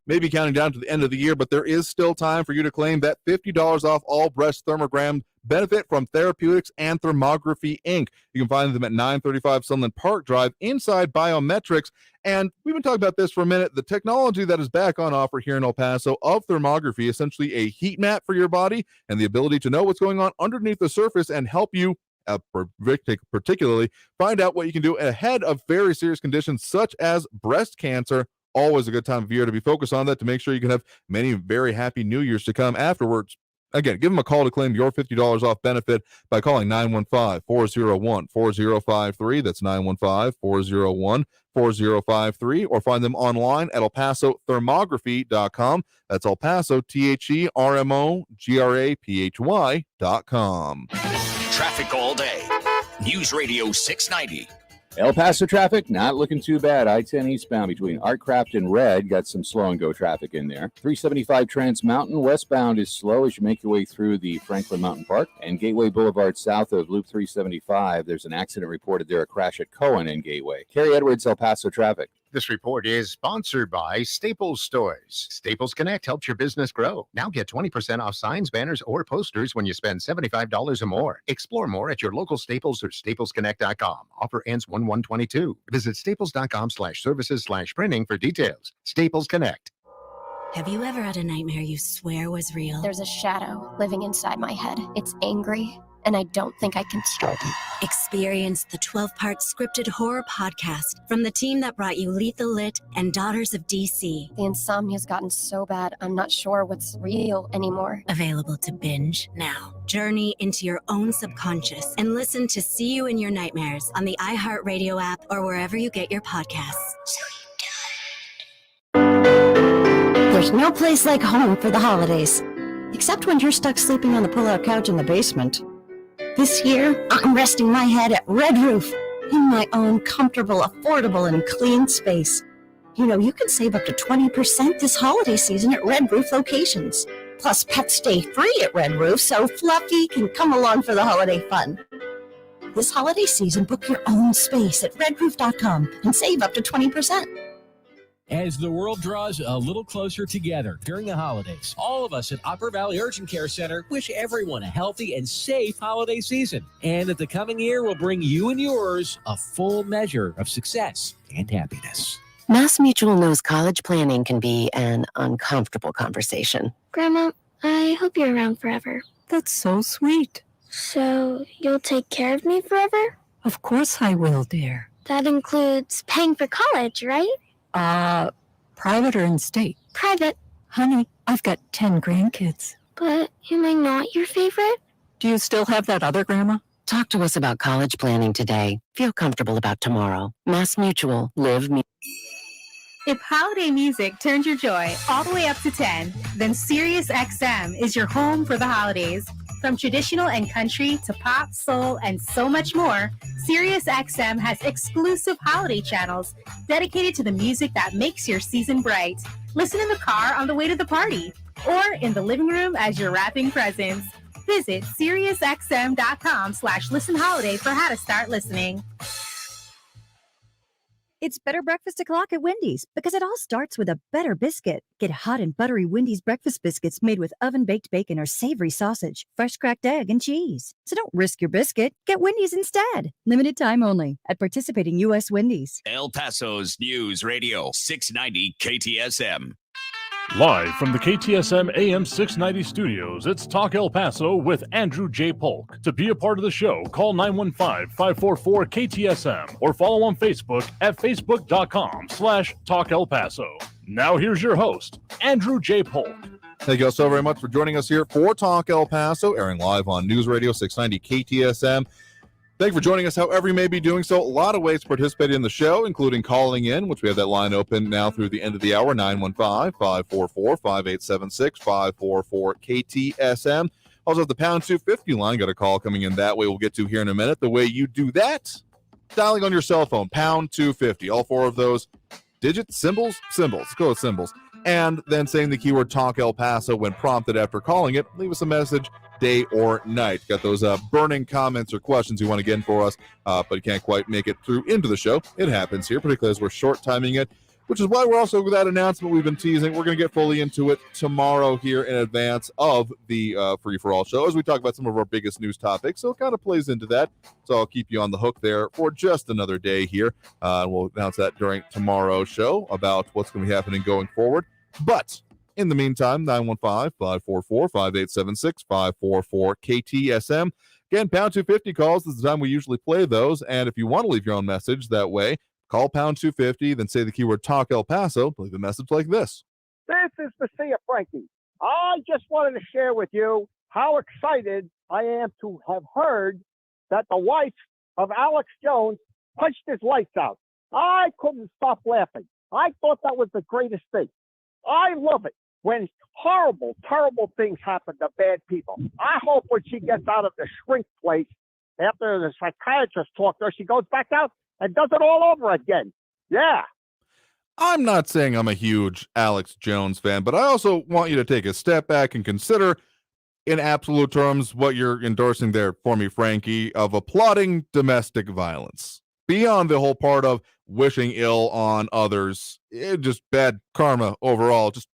Maybe counting down to the end of the year, but there is still time for you to claim that $50 off all breast thermogram benefit from Therapeutics and Thermography, Inc. You can find them at 935 Sunland Park Drive inside Biometrics. And we've been talking about this for a minute. The technology that is back on offer here in El Paso of thermography, essentially a heat map for your body and the ability to know what's going on underneath the surface and help you particularly find out what you can do ahead of very serious conditions such as breast cancer. Always a good time of year to be focused on that, to make sure you can have many very happy New Years to come afterwards. Again, give them a call to claim your $50 off benefit by calling 915-401-4053. That's 915-401-4053, or find them online at elpasothermography.com. That's El Paso, THERMOGRAPHY.com. Traffic all day. News Radio 690. El Paso traffic, not looking too bad. I-10 eastbound between Artcraft and Red, got some slow and go traffic in there. 375 Trans Mountain westbound is slow as you make your way through the Franklin Mountain Park. And Gateway Boulevard south of Loop 375, there's an accident reported there, a crash at Cohen and Gateway. Kerry Edwards, El Paso traffic. This report is sponsored by Staples Stores. Staples Connect helps your business grow. Now get 20% off signs, banners, or posters when you spend $75 or more. Explore more at your local Staples or staplesconnect.com. Offer ends 1/1/22. Visit staples.com/services/printing for details. Staples Connect. Have you ever had a nightmare you swear was real? There's a shadow living inside my head. It's angry, and I don't think I can stop it. Experience the 12-part scripted horror podcast from the team that brought you Lethal Lit and Daughters of DC. The insomnia's gotten so bad, I'm not sure what's real anymore. Available to binge now. Journey into your own subconscious and listen to See You in Your Nightmares on the iHeartRadio app or wherever you get your podcasts. There's no place like home for the holidays, except when you're stuck sleeping on the pull-out couch in the basement. This year, I'm resting my head at Red Roof in my own comfortable, affordable, and clean space. You know, you can save up to 20% this holiday season at Red Roof locations. Plus, pets stay free at Red Roof, so Fluffy can come along for the holiday fun. This holiday season, book your own space at redroof.com and save up to 20%. As the world draws a little closer together during the holidays, all of us at Upper Valley Urgent Care Center wish everyone a healthy and safe holiday season, and that the coming year will bring you and yours a full measure of success and happiness. Mass Mutual knows college planning can be an uncomfortable conversation. Grandma, I hope you're around forever. That's so sweet. So, you'll take care of me forever? Of course I will, dear. That includes paying for college, right? Private or in state? Private. Honey, I've got 10 grandkids. But am I not your favorite? Do you still have that other grandma? Talk to us about college planning today. Feel comfortable about tomorrow. Mass Mutual. Live me. If holiday music turns your joy all the way up to 10, then SiriusXM is your home for the holidays. From traditional and country to pop, soul, and so much more, SiriusXM has exclusive holiday channels dedicated to the music that makes your season bright. Listen in the car on the way to the party, or in the living room as you're wrapping presents. Visit SiriusXM.com/listenholiday for how to start listening. It's better breakfast o'clock at Wendy's because it all starts with a better biscuit. Get hot and buttery Wendy's breakfast biscuits made with oven-baked bacon or savory sausage, fresh cracked egg, and cheese. So don't risk your biscuit. Get Wendy's instead. Limited time only at participating U.S. Wendy's. El Paso's News Radio 690 KTSM. Live from the KTSM AM 690 studios, it's Talk El Paso with Andrew J. Polk. To be a part of the show, call 915-544-KTSM or follow on Facebook at facebook.com/Talk El Paso. Now here's your host, Andrew J. Polk. Thank you all so very much for joining us here for Talk El Paso, airing live on News Radio 690 KTSM. Thank you for joining us, however you may be doing so. A lot of ways to participate in the show, including calling in, which we have that line open now through the end of the hour, 915-544-5876, 544-KTSM. Also have the pound 250 line, got a call coming in that way we'll get to here in a minute. The way you do that, dialing on your cell phone, pound 250, all four of those digits, symbols, let's go with symbols. And then saying the keyword Talk El Paso when prompted after calling it. Leave us a message, day or night. Got those burning comments or questions you want to get in for us, but you can't quite make it through into the show. It happens here, particularly as we're short timing it, which is why we're also with that announcement we've been teasing. We're going to get fully into it tomorrow here in advance of the Free For All show as we talk about some of our biggest news topics. So it kind of plays into that. So I'll keep you on the hook there for just another day here. We'll announce that during tomorrow's show about what's going to be happening going forward. But in the meantime, 915-544-5876, 544-KTSM. Again, pound 250 calls. This is the time we usually play those. And if you want to leave your own message that way, call pound 250, then say the keyword Talk El Paso. Leave a message like this. This is the Sea Frankie. I just wanted to share with you how excited I am to have heard that the wife of Alex Jones punched his lights out. I couldn't stop laughing. I thought that was the greatest thing. I love it when horrible, terrible things happen to bad people. I hope when she gets out of the shrink place after the psychiatrist talked to her, she goes back out and does it all over again. Yeah. I'm not saying I'm a huge Alex Jones fan, but I also want you to take a step back and consider in absolute terms what you're endorsing there for me, Frankie, of applauding domestic violence. Beyond the whole part of wishing ill on others, just bad karma overall. Just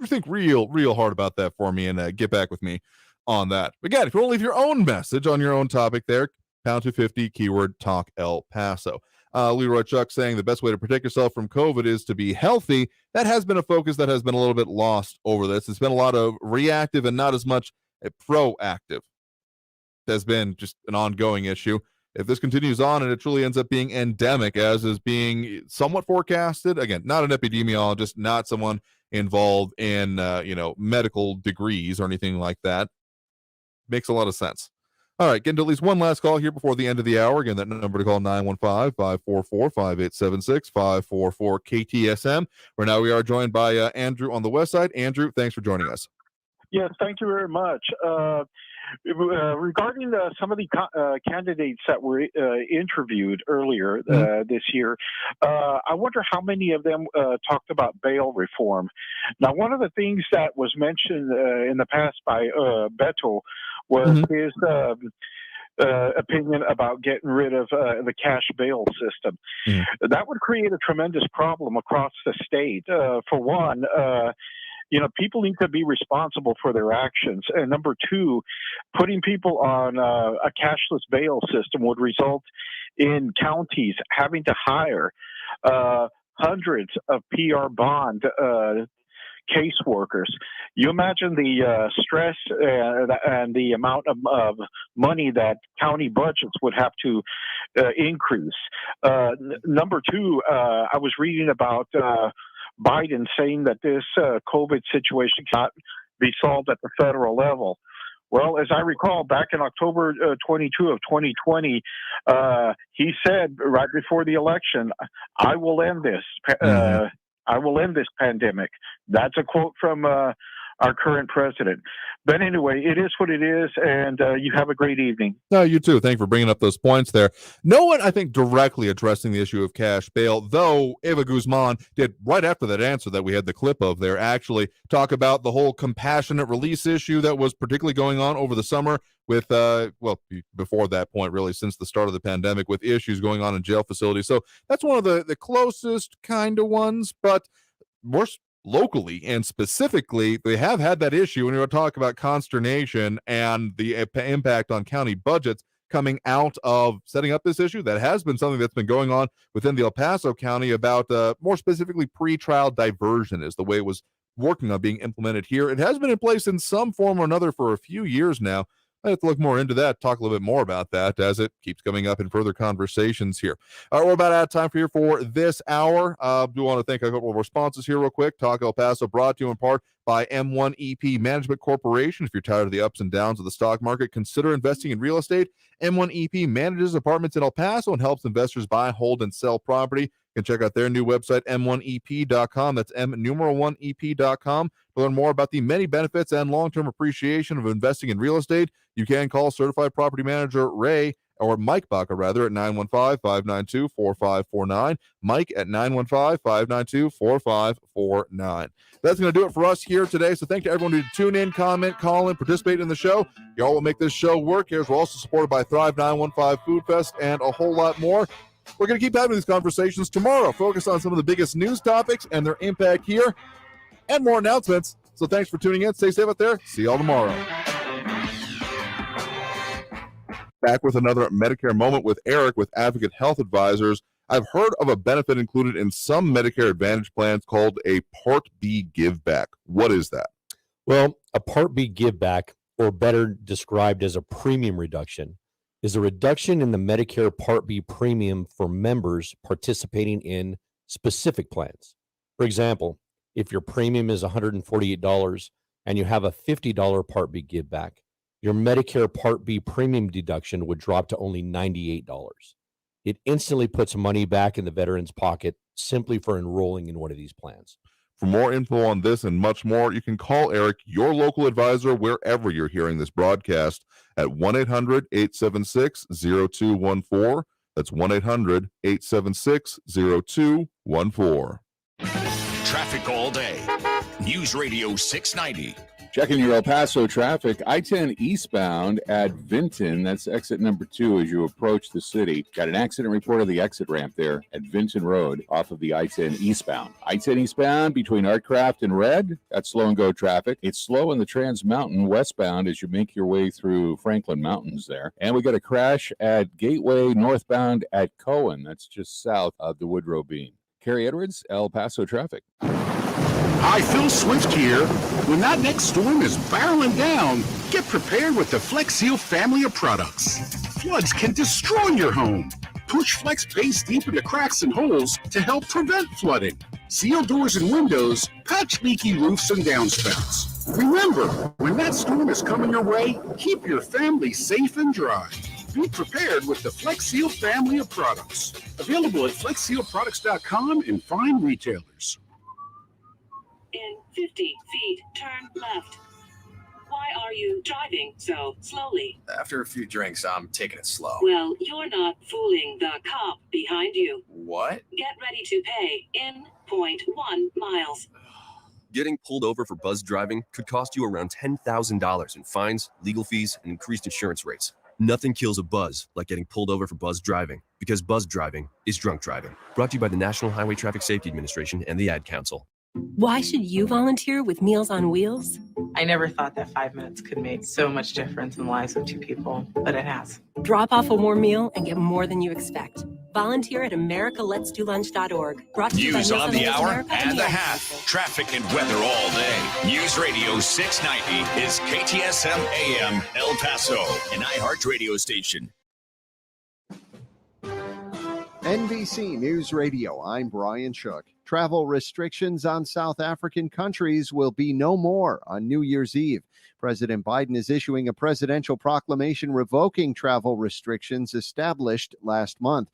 think real hard about that for me and get back with me on that. Again, if you want to leave your own message on your own topic there, pound 250, keyword Talk El Paso. Leroy Chuck saying the best way to protect yourself from COVID is to be healthy. That has been a focus that has been a little bit lost over this. It's been a lot of reactive and not as much proactive. Has been just an ongoing issue. If this continues on and it truly ends up being endemic, as is being somewhat forecasted, again, not an epidemiologist, not someone involved in, medical degrees or anything like that, makes a lot of sense. All right, getting to at least one last call here before the end of the hour. Again, that number to call 915-544-5876, 544-KTSM. Right now we are joined by Andrew on the west side. Andrew, thanks for joining us. Yes, thank you very much. Regarding some of the candidates that were interviewed earlier this year, I wonder how many of them talked about bail reform. Now, one of the things that was mentioned in the past by Beto was his opinion about getting rid of the cash bail system. That would create a tremendous problem across the state. For one, people need to be responsible for their actions. And number two, putting people on a cashless bail system would result in counties having to hire hundreds of PR bond caseworkers. You imagine the stress and the amount of money that county budgets would have to increase. Number two, I was reading about Biden saying that this COVID situation cannot be solved at the federal level. Well, as I recall, back in October 22 of 2020, he said right before the election, I will end this. I will end this pandemic. That's a quote from our current president. But anyway, it is what it is, and you have a great evening. No, you too. Thank you for bringing up those points there. No one, I think, directly addressing the issue of cash bail, though Eva Guzman did, right after that answer that we had the clip of there, actually talk about the whole compassionate release issue that was particularly going on over the summer with, before that point, really, since the start of the pandemic, with issues going on in jail facilities. So that's one of the closest kind of ones, but more locally and specifically, they have had that issue when you talk about consternation and the impact on county budgets coming out of setting up this issue. That has been something that's been going on within the El Paso County about more specifically pretrial diversion is the way it was working on being implemented here. It has been in place in some form or another for a few years now. I have to look more into that, talk a little bit more about that as it keeps coming up in further conversations here. We're about out of time for this hour. Do want to thank a couple of our sponsors here real quick. Talk El Paso brought to you in part by M1EP Management Corporation. If you're tired of the ups and downs of the stock market, consider investing in real estate. M1EP manages apartments in El Paso and helps investors buy, hold, and sell property. You can check out their new website, m1ep.com. That's m1ep.com to learn more about the many benefits and long-term appreciation of investing in real estate. You can call certified property manager Ray or Mike Baca, rather, at 915-592-4549. Mike at 915-592-4549. That's going to do it for us here today. So thank you to everyone who tune in, comment, call in, participate in the show. Y'all will make this show work. We're also supported by Thrive 915 Food Fest and a whole lot more. We're going to keep having these conversations tomorrow, focus on some of the biggest news topics and their impact here, and more announcements. So thanks for tuning in. Stay safe out there. See y'all tomorrow. Back with another Medicare Moment with Eric with Advocate Health Advisors. I've heard of a benefit included in some Medicare Advantage plans called a Part B give back. What is that? Well, a Part B give back, or better described as a premium reduction, is a reduction in the Medicare Part B premium for members participating in specific plans. For example, if your premium is $148 and you have a $50 Part B give back, your Medicare Part B premium deduction would drop to only $98. It instantly puts money back in the veteran's pocket simply for enrolling in one of these plans. For more info on this and much more, you can call Eric, your local advisor, wherever you're hearing this broadcast, at 1-800-876-0214. That's 1-800-876-0214. Traffic all day. News Radio 690. Checking your El Paso traffic, I-10 eastbound at Vinton, that's exit number 2 as you approach the city. Got an accident report of the exit ramp there at Vinton Road off of the I-10 eastbound. I-10 eastbound between Artcraft and Red, that's slow and go traffic. It's slow in the Trans Mountain westbound as you make your way through Franklin Mountains there. And we got a crash at Gateway northbound at Cohen, that's just south of the Woodrow Bean. Kerry Edwards, El Paso traffic. Hi, Phil Swift here. When that next storm is barreling down, get prepared with the Flex Seal family of products. Floods can destroy your home. Push Flex base deep into cracks and holes to help prevent flooding. Seal doors and windows, patch leaky roofs and downspouts. Remember, when that storm is coming your way, keep your family safe and dry. Be prepared with the Flex Seal family of products. Available at flexsealproducts.com and fine retailers. In 50 feet, turn left. Why are you driving so slowly? After a few drinks, I'm taking it slow. Well, you're not fooling the cop behind you. What? Get ready to pay in 0.1 miles. Getting pulled over for buzz driving could cost you around $10,000 in fines, legal fees, and increased insurance rates. Nothing kills a buzz like getting pulled over for buzz driving, because buzz driving is drunk driving. Brought to you by the National Highway Traffic Safety Administration and the Ad Council. Why should you volunteer with Meals on Wheels? I never thought that 5 minutes could make so much difference in the lives of two people, but it has. Drop off a warm meal and get more than you expect. Volunteer at americaletsdolunch.org. Brought to you by News Meals on the hour America and the Diaz. half. Traffic and weather all day. News Radio 690 is KTSM AM El Paso, an iHeart radio station. NBC News Radio, I'm Brian Shook. Travel restrictions on South African countries will be no more on New Year's Eve. President Biden is issuing a presidential proclamation revoking travel restrictions established last month.